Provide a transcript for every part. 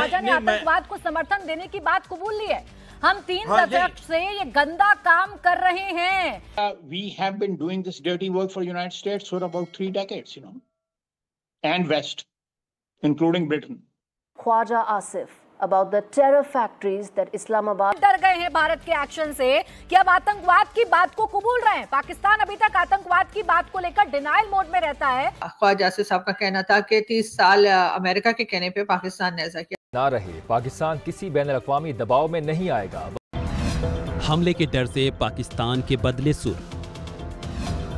ख्वाजा ने आतंकवाद को समर्थन देने की बात कबूल ली है। हम 3 दशक से ये गंदा काम कर रहे हैं। We have been doing this dirty work for United States for about 3 decades, and West, including Britain. Khwaja Asif about the terror factories that Islamabad डर गए हैं भारत के एक्शन से कि अब आतंकवाद की बात को कबूल रहे हैं। पाकिस्तान अभी तक आतंकवाद की बात को लेकर डिनाइल मोड में रहता है। ख्वाजा आसिफ साहब का कहना था कि 30 साल अमेरिका के कहने पे पाकिस्तान ने ऐसा किया ना रहे। पाकिस्तान किसी बैनुल-अक़वामी दबाव में नहीं आएगा। हमले के डर से पाकिस्तान के बदले सुर,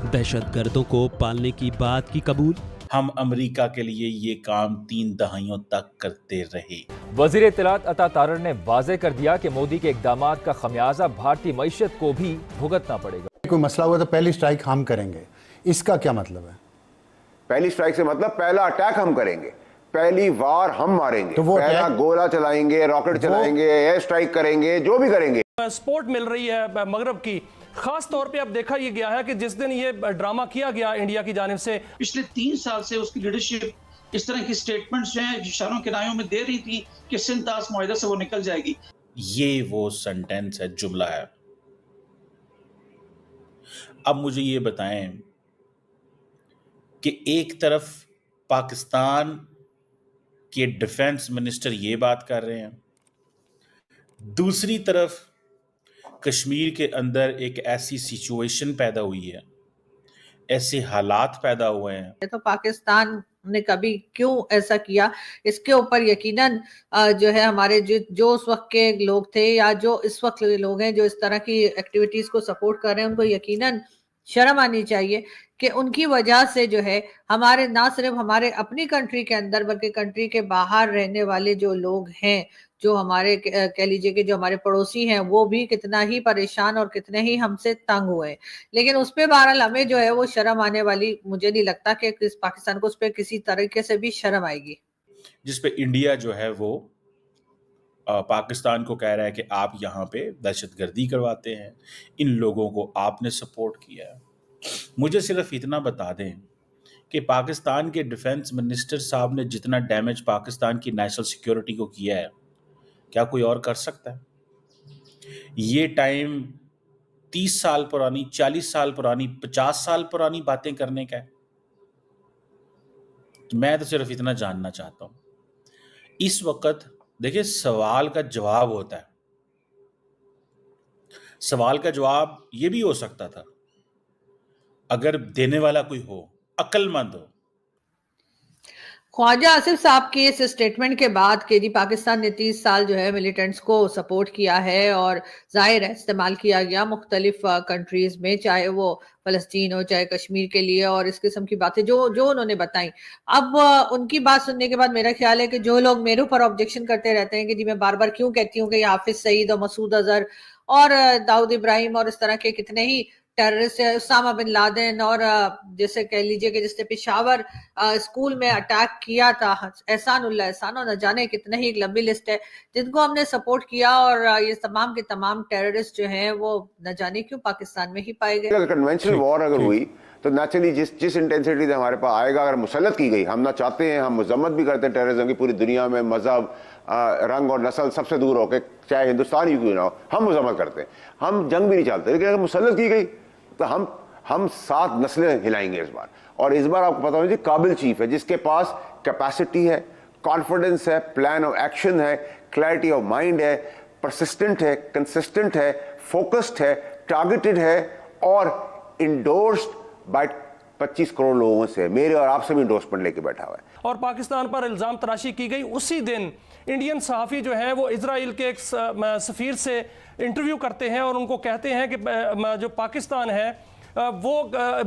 दहशतगर्दों को पालने की बात की कबूल। हम अमेरिका के लिए ये काम 3 दहाइयों तक करते रहे। वज़ीर इत्तलात अता तारर ने वाज़े कर दिया कि मोदी के इक़दामात का खमियाजा भारतीय मईशत को भी भुगतना पड़ेगा। कोई मसला हुआ तो पहली स्ट्राइक हम करेंगे, इसका क्या मतलब है? पहली स्ट्राइक से मतलब पहला अटैक हम करेंगे, पहली वार हम मारेंगे, तो पहला गोला चलाएंगे, रॉकेट चलाएंगे, एयर स्ट्राइक करेंगे, जो भी करेंगे। सपोर्ट मिल रही है मगरब की, खास तौर पे अब देखा ये गया है कि जिस दिन ये ड्रामा किया गया इंडिया की जानिब से, पिछले 3 साल से उसकी लीडरशिप इस तरह की स्टेटमेंट्स जो हैं इशारों किनारों में दे रही थी कि सिंध-तास मुआहिदा से वो निकल जाएगी। ये वो सेंटेंस है, जुमला है। अब मुझे ये बताएं कि एक तरफ पाकिस्तान के डिफेंस मिनिस्टर ये बात कर रहे हैं, दूसरी तरफ कश्मीर के अंदर एक ऐसी सिचुएशन पैदा हुई है, ऐसे हालात पैदा हुए हैं। तो पाकिस्तान ने कभी क्यों ऐसा किया, इसके ऊपर यकीनन जो है हमारे जो उस वक्त के लोग थे या जो इस वक्त लोग हैं जो इस तरह की एक्टिविटीज को सपोर्ट कर रहे हैं, उनको यकीनन शर्म आनी चाहिए कि उनकी वजह से जो है हमारे ना सिर्फ हमारे अपनी कंट्री के अंदर बल्कि कंट्री के बाहर रहने वाले जो लोग हैं, जो हमारे कह लीजिए कि जो हमारे पड़ोसी हैं, वो भी कितना ही परेशान और कितने ही हमसे तंग हुए। लेकिन उस पर बहरहाल हमें जो है वो शर्म आने वाली मुझे नहीं लगता कि पाकिस्तान को उस पर किसी तरीके से भी शर्म आएगी। जिसपे इंडिया जो है वो पाकिस्तान को कह रहा है कि आप यहाँ पे दहशतगर्दी करवाते हैं, इन लोगों को आपने सपोर्ट किया है। मुझे सिर्फ इतना बता दें कि पाकिस्तान के डिफेंस मिनिस्टर साहब ने जितना डैमेज पाकिस्तान की नेशनल सिक्योरिटी को किया है, क्या कोई और कर सकता है? ये टाइम 30 साल पुरानी, 40 साल पुरानी, 50 साल पुरानी बातें करने का है। तो मैं तो सिर्फ इतना जानना चाहता हूं, इस वक्त देखिए सवाल का जवाब होता है, सवाल का जवाब ये भी हो सकता था अगर देने वाला कोई हो, अक्लमंद हो। ख्वाजा आसिफ साहब के इस स्टेटमेंट के बाद कि जी पाकिस्तान ने 30 साल जो है मिलिटेंट्स को सपोर्ट किया है और जाहिर है इस्तेमाल किया गया मुख्तलिफ कंट्रीज में, चाहे वो फ़लस्तीन हो चाहे कश्मीर के लिए, और इस किस्म की बातें जो उन्होंने बताई। अब उनकी बात सुनने के बाद मेरा ख्याल है कि जो लोग मेरे ऊपर ऑब्जेक्शन करते रहते हैं कि जी मैं बार बार क्यों कहती हूँ कि हाफिज सईद और मसूद अजहर और दाऊद इब्राहिम और इस तरह के कितने ही टेररिस्ट है, उसामा बिन लादेन और जैसे कह लीजिए कि जिसने पेशावर स्कूल में अटैक किया था एहसानुल्लाह एहसान, और न जाने कितने ही एक लंबी लिस्ट है जिनको हमने सपोर्ट किया, और ये तमाम के तमाम टेररिस्ट जो हैं वो न जाने क्यों पाकिस्तान में ही पाए गए। कन्वेंशनल वॉर अगर हुई तो नेचुरली जिस इंटेंसिटी से हमारे पास आएगा, अगर मुसल्लत की गई, हम ना चाहते हैं, हम मजम्मत भी करते हैं टेररिज्म की, पूरी दुनिया में मजहब रंग और नस्ल सबसे दूर होकर, चाहे हिंदुस्तान ही क्यों ना हो, हम मजम्मत करते हैं, हम जंग भी नहीं चाहते, लेकिन अगर मुसल्लत की गई तो हम 7 नस्लें हिलाएंगे इस बार। और इस बार आपको पता होना चाहिए काबिल चीफ है जिसके पास कैपेसिटी है, कॉन्फिडेंस है, प्लान ऑफ एक्शन है, क्लैरिटी ऑफ माइंड है, परसिस्टेंट है, कंसिस्टेंट है, फोकस्ड है, टारगेटेड है और इंडोर्स्ड बाय 25 करोड़ लोगों से, मेरे और आपसे भी इंडोर्समेंट लेके बैठा हुआ है। और पाकिस्तान पर इल्जाम तराशी की गई उसी दिन इंडियन सहाफ़ी जो है वो इजराइल के एक सफ़ीर से इंटरव्यू करते हैं और उनको कहते हैं कि जो पाकिस्तान है वो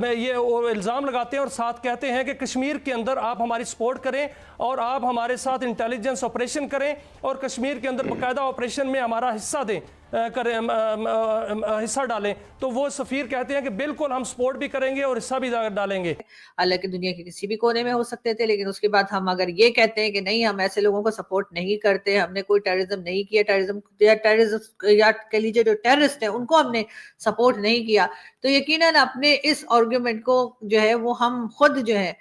ये इल्ज़ाम लगाते हैं और साथ कहते हैं कि कश्मीर के अंदर आप हमारी सपोर्ट करें और आप हमारे साथ इंटेलिजेंस ऑपरेशन करें और कश्मीर के अंदर बाकायदा ऑपरेशन में हमारा हिस्सा दें। हिस्सा डालें, तो वो सफ़ीर कहते हैं कि बिल्कुल हम सपोर्ट भी करेंगे और हिस्सा भी डालेंगे। हालांकि दुनिया के किसी भी कोने में हो सकते थे, लेकिन उसके बाद हम अगर ये कहते हैं कि नहीं, हम ऐसे लोगों को सपोर्ट नहीं करते, हमने कोई टेररिज्म नहीं किया, टेररिज्म या कह लीजिए जो टेररिस्ट हैं उनको हमने सपोर्ट नहीं किया, तो यकीनन अपने इस आर्गुमेंट को जो है वो हम खुद जो है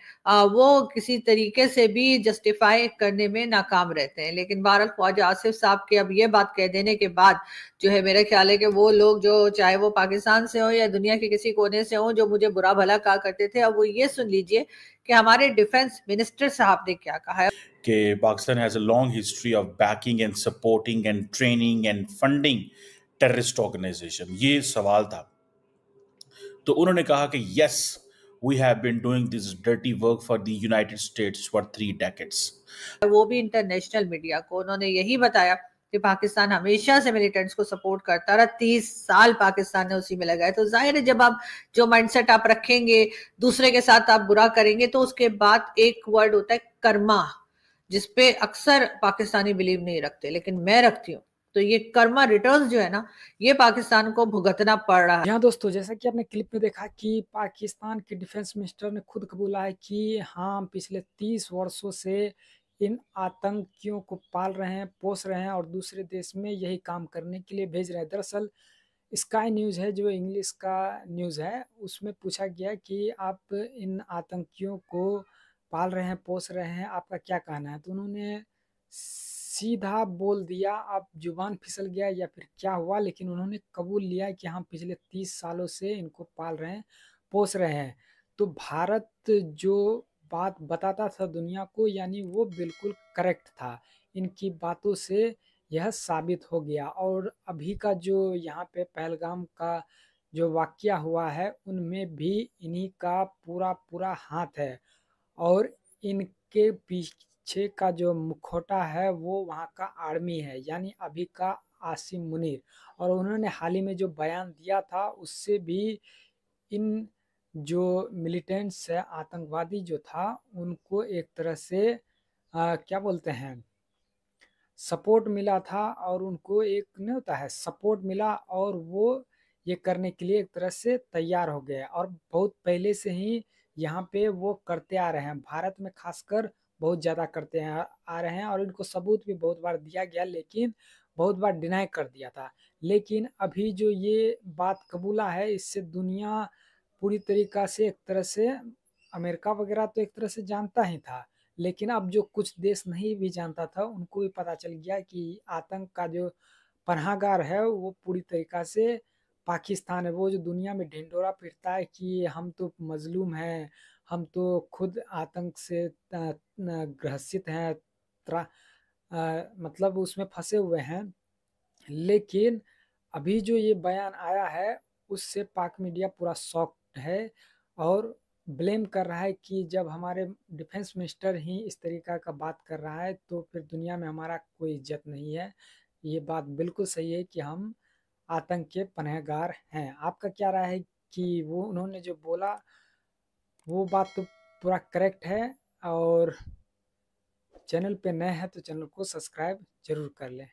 वो किसी तरीके से भी जस्टिफाई करने में नाकाम रहते हैं। लेकिन बहरहाल ख्वाजा आसिफ साहब के अब ये बात कह देने के बाद जो है मेरा ख्याल है कि वो लोग जो चाहे वो पाकिस्तान से हो या दुनिया के किसी कोने से हो जो मुझे बुरा भला कहा करते थे, अब वो ये सुन लीजिए कि हमारे डिफेंस मिनिस्टर साहब ने क्या कहा है कि Pakistan has a long history of backing and supporting and training and funding terrorist organisation. ये सवाल था, तो उन्होंने कहा कि yes, we have been doing this dirty work for the United States for 3 decades. वो भी इंटरनेशनल मीडिया को उन्होंने यही बताया कि पाकिस्तान हमेशा से मिलिटेंट्स को सपोर्ट करता रहा, 30 साल पाकिस्तान ने उसी में लगाए। तो जाहिर है जब आप जो माइंडसेट आप रखेंगे, दूसरे के साथ आप बुरा करेंगे, तो उसके बाद एक वर्ड होता है कर्मा, जिसपे अक्सर पाकिस्तानी बिलीव नहीं रखते, लेकिन मैं रखती हूँ। तो ये कर्मा रिटर्न्स जो है ना, ये पाकिस्तान को भुगतना पड़ रहा है। यहाँ दोस्तों, जैसा कि आपने क्लिप में देखा कि पाकिस्तान के डिफेंस मिनिस्टर ने खुद कबूला है कि हाँ, पिछले 30 वर्षों से इन आतंकियों को पाल रहे हैं, पोस रहे हैं और दूसरे देश में यही काम करने के लिए भेज रहे हैं। दरअसल स्काई न्यूज़ है, जो इंग्लिश का न्यूज़ है, उसमें पूछा गया कि आप इन आतंकियों को पाल रहे हैं, पोस रहे हैं, आपका क्या कहना है? तो उन्होंने सीधा बोल दिया, अब जुबान फिसल गया या फिर क्या हुआ, लेकिन उन्होंने कबूल लिया कि हम पिछले 30 सालों से इनको पाल रहे हैं, पोस रहे हैं। तो भारत जो बात बताता था दुनिया को, यानी वो बिल्कुल करेक्ट था। इनकी बातों से यह साबित हो गया। और अभी का जो यहाँ पे पहलगाम का जो वाकया हुआ है, उनमें भी इन्हीं का पूरा पूरा हाथ है। और इनके पीछे का जो मुखौटा है वो वहाँ का आर्मी है, यानी अभी का आसिम मुनीर। और उन्होंने हाल ही में जो बयान दिया था, उससे भी इन जो मिलिटेंट्स है, आतंकवादी जो था, उनको एक तरह से क्या बोलते हैं, सपोर्ट मिला था। और उनको एक नहीं होता है, सपोर्ट मिला, और वो ये करने के लिए एक तरह से तैयार हो गए। और बहुत पहले से ही यहाँ पे वो करते आ रहे हैं, भारत में खासकर बहुत ज़्यादा करते हैं आ रहे हैं। और इनको सबूत भी बहुत बार दिया गया, लेकिन बहुत बार डिनाई कर दिया था। लेकिन अभी जो ये बात कबूला है, इससे दुनिया पूरी तरीक़ा से, एक तरह से अमेरिका वगैरह तो एक तरह से जानता ही था, लेकिन अब जो कुछ देश नहीं भी जानता था, उनको भी पता चल गया कि आतंक का जो पनाहगार है वो पूरी तरीक़ा से पाकिस्तान है। वो जो दुनिया में ढिंढोरा पीटता है कि हम तो मजलूम हैं, हम तो खुद आतंक से ग्रसित हैं, मतलब उसमें फंसे हुए हैं। लेकिन अभी जो ये बयान आया है, उससे पाक मीडिया पूरा शॉक्ड है और ब्लेम कर रहा है कि जब हमारे डिफेंस मिनिस्टर ही इस तरीक़ा का बात कर रहा है, तो फिर दुनिया में हमारा कोई इज्जत नहीं है। ये बात बिल्कुल सही है कि हम आतंक के पनाहगार हैं। आपका क्या राय है कि वो उन्होंने जो बोला वो बात तो पूरा करेक्ट है? और चैनल पे नए हैं तो चैनल को सब्सक्राइब जरूर कर लें।